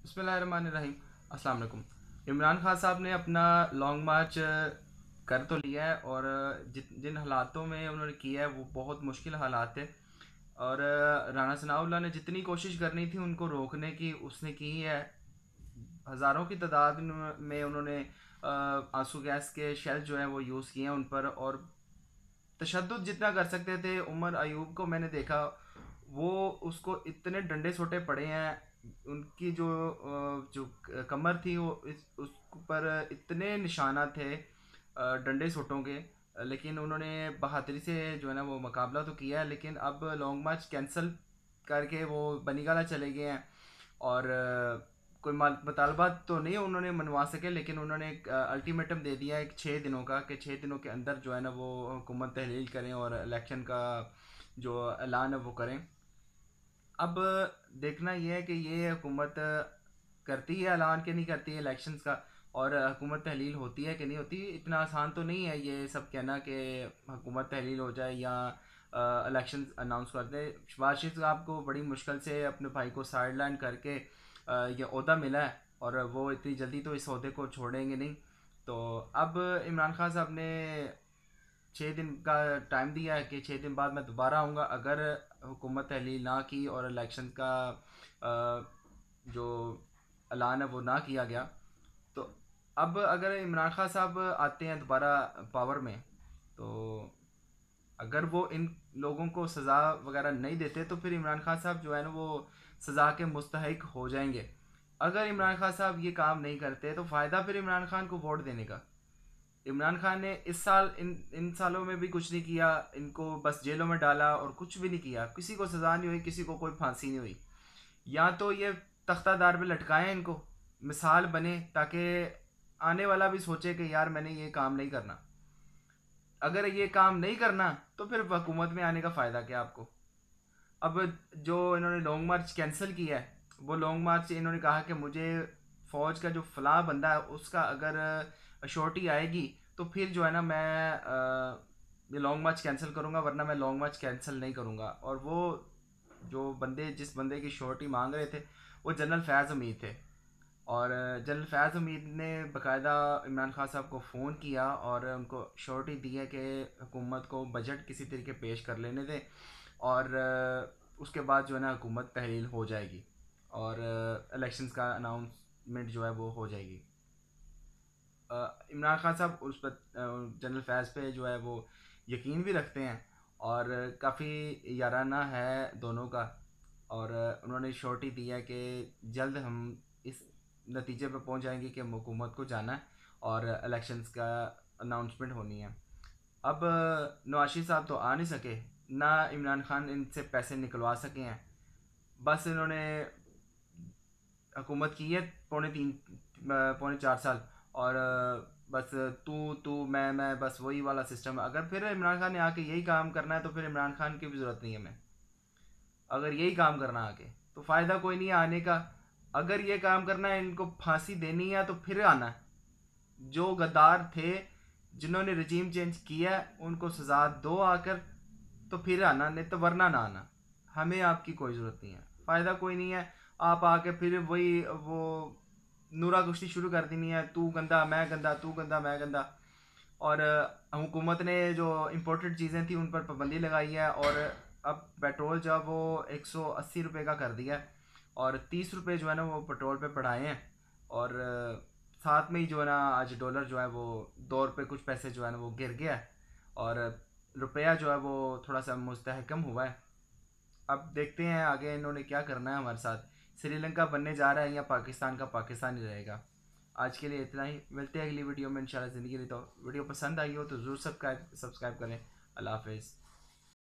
बिस्मिल्लाहिर्रहमानिर्रहीम। अस्सलाम वालेकुम। इमरान खान साहब ने अपना लॉन्ग मार्च कर तो लिया है और जिन हालातों में उन्होंने किया है वो बहुत मुश्किल हालात थे। और राना सनाउल्लाह ने जितनी कोशिश करनी थी उनको रोकने की उसने की है। हज़ारों की तादाद में उन्होंने आंसू गैस के शेल जो है वो यूज़ किए हैं उन पर, और तशद्दुद जितना कर सकते थे। उमर अयूब को मैंने देखा, वो उसको इतने डंडे सोटे पड़े हैं। उनकी जो कमर थी वो उस पर इतने निशानात थे डंडे सोटों के। लेकिन उन्होंने बहादुरी से जो है ना वो मुकाबला तो किया है, लेकिन अब लॉन्ग मार्च कैंसिल करके वो बनीगाला चले गए हैं। और कोई मुतालबा तो नहीं उन्होंने मनवा सके, लेकिन उन्होंने एक अल्टीमेटम दे दिया है 6 दिनों का, कि 6 दिनों के अंदर जो है ना वो हुकूमत तहलील करें और इलेक्शन का जो ऐलान है वो करें। अब देखना यह है कि ये हुकूमत करती है ऐलान कि नहीं करती है इलेक्शंस का, और हुकूमत तहलील होती है कि नहीं होती। इतना आसान तो नहीं है ये सब कहना कि हुकूमत तहलील हो जाए या इलेक्शन अनाउंस कर दे। शहबाज शरीफ साहब को बड़ी मुश्किल से अपने भाई को साइड लाइन करके ये ओहदा मिला है, और वो इतनी जल्दी तो इस ओहदे को छोड़ेंगे नहीं। तो अब इमरान खान साहब ने 6 दिन का टाइम दिया है कि 6 दिन बाद मैं दोबारा आऊँगा। अगर हुकूमत तहलील ना की और इलेक्शन का जो ऐलान है वो ना किया गया, तो अब अगर इमरान खान साहब आते हैं दोबारा पावर में, तो अगर वो इन लोगों को सज़ा वगैरह नहीं देते तो फिर इमरान खान साहब जो है ना वो सज़ा के मुस्तहिक हो जाएंगे। अगर इमरान खान साहब ये काम नहीं करते तो फ़ायदा फिर इमरान खान को वोट देने का। इमरान खान ने इस साल इन इन सालों में भी कुछ नहीं किया, इनको बस जेलों में डाला और कुछ भी नहीं किया। किसी को सज़ा नहीं हुई, किसी को कोई फांसी नहीं हुई। या तो ये तख्तादार पे लटकाएं इनको, मिसाल बने, ताकि आने वाला भी सोचे कि यार मैंने ये काम नहीं करना। अगर ये काम नहीं करना तो फिर हुकूमत में आने का फ़ायदा क्या आपको। अब जो इन्होंने लॉन्ग मार्च कैंसिल किया है, वो लॉन्ग मार्च इन्होंने कहा कि मुझे फ़ौज का जो फ़लाँ बंदा है उसका अगर अशोरिटी आएगी तो फिर जो है ना मैं ये लॉन्ग मार्च कैंसिल करूँगा, वरना मैं लॉन्ग मार्च कैंसिल नहीं करूँगा। और वो जो बंदे जिस बंदे की श्योरिटी मांग रहे थे वो जनरल फैज़ हमीद थे। और जनरल फैज़ हमीद ने बाकायदा इमरान खान साहब को फ़ोन किया और उनको श्योरिटी दी है कि हुकूमत को बजट किसी तरीके पेश कर लेने दें, और उसके बाद जो है ना हुकूमत तहलील हो जाएगी और इलेक्शंस का अनाउंसमेंट जो है वो हो जाएगी। इमरान खान साहब उस पर जनरल फैज़ पे जो है वो यकीन भी रखते हैं, और काफ़ी याराना है दोनों का। और उन्होंने श्योरिटी दी है कि जल्द हम इस नतीजे पे पहुंच जाएंगे कि हुकूमत को जाना है और इलेक्शंस का अनाउंसमेंट होनी है। अब नवाशी साहब तो आ नहीं सके, ना इमरान खान इनसे पैसे निकलवा सके हैं। बस इन्होंने हुकूमत की है पौने 4 साल, और बस तू मैं बस वही वाला सिस्टम है। अगर फिर इमरान खान ने आके यही काम करना है तो फिर इमरान खान की भी ज़रूरत नहीं है हमें। अगर यही काम करना आके तो फ़ायदा कोई नहीं है आने का। अगर ये काम करना है, इनको फांसी देनी है, तो फिर आना है। जो गद्दार थे जिन्होंने रजीम चेंज किया उनको सज़ा दो आकर, तो फिर आना, नहीं तो वरना ना आना। हमें आपकी कोई ज़रूरत नहीं है, फ़ायदा कोई नहीं है। आप आके फिर वही वो नूरा कुश्ती शुरू कर देनी है, तू गंदा मैं गंदा, तू गंदा मैं गंदा। और हुकूमत ने जो इम्पोर्टेड चीज़ें थी उन पर पाबंदी लगाई है, और अब पेट्रोल जो है वो 180 रुपये का कर दिया है, और 30 रुपये जो है ना वो पेट्रोल पे बढ़ाए हैं। और साथ में ही जो है ना आज डॉलर जो है वो 2 रुपये कुछ पैसे जो है ना वो गिर गया है, और रुपया जो है वो थोड़ा सा मुस्तहकम हुआ है। अब देखते हैं आगे इन्होंने क्या करना है हमारे साथ। श्रीलंका बनने जा रहा है या पाकिस्तान का पाकिस्तान ही रहेगा। आज के लिए इतना ही, मिलते हैं अगली वीडियो में इंशाल्लाह। ज़िंदगी रही तो वीडियो पसंद आई हो तो ज़रूर सब्सक्राइब करें। अल्लाह हाफिज़।